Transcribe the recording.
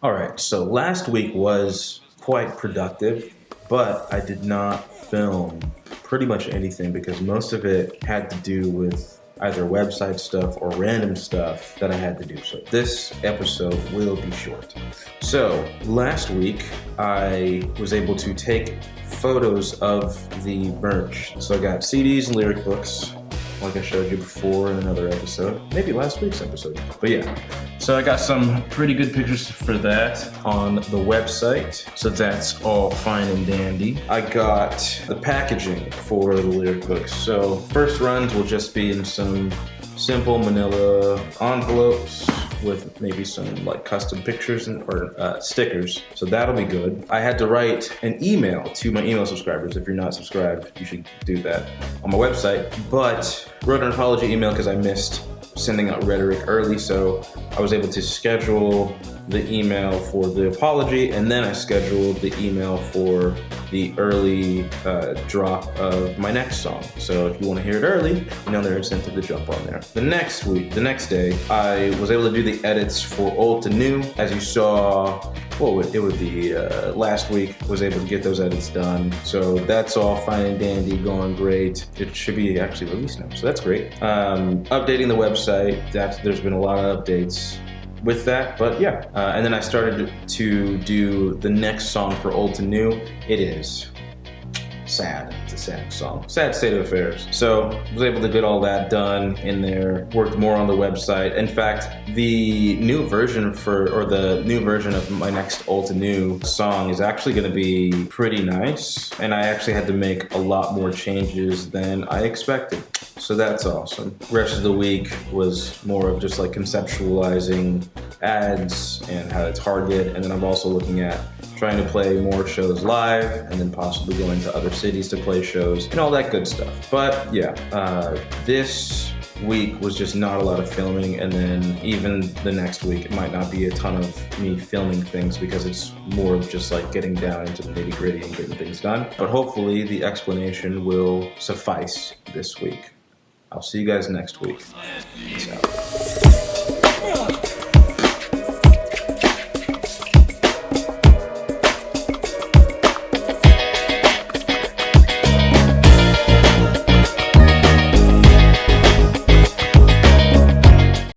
All right, so last week was quite productive, but I did not film pretty much anything because most of it had to do with either website stuff or random stuff that I had to do. So this episode will be short. So last week I was able to take photos of the merch. So I got CDs and lyric books, like I showed you before in another episode, maybe last week's episode, but yeah. So I got some pretty good pictures for that on the website, so that's all fine and dandy. I got the packaging for the lyric books. So first runs will just be in some simple manila envelopes with maybe some like custom pictures or stickers. So that'll be good. I had to write an email to my email subscribers. If you're not subscribed, you should do that on my website. But wrote an apology email because I missed sending out rhetoric early, so I was able to schedule the email for the apology, and then I scheduled the email for the early drop of my next song. So if you want to hear it early, you know there's incentive to jump on there. The next day, I was able to do the edits for old to new. As you saw, it would be last week, was able to get those edits done. So that's all fine and dandy, going great. It should be actually released now, so that's great. Updating the website, there's been a lot of updates with that, but yeah. And then I started to do the next song for old to new. It is sad. It's a sad song. Sad state of affairs. So I was able to get all that done in there, worked more on the website. In fact, the new version of my next old to new song is actually going to be pretty nice. And I actually had to make a lot more changes than I expected. So that's awesome. The rest of the week was more of just like conceptualizing ads and how to target. And then I'm also looking at trying to play more shows live and then possibly going to other cities to play shows and all that good stuff. But yeah, this week was just not a lot of filming, and then even the next week it might not be a ton of me filming things because it's more of just like getting down into the nitty-gritty and getting things done. But hopefully the explanation will suffice this week. I'll see you guys next week. Peace out.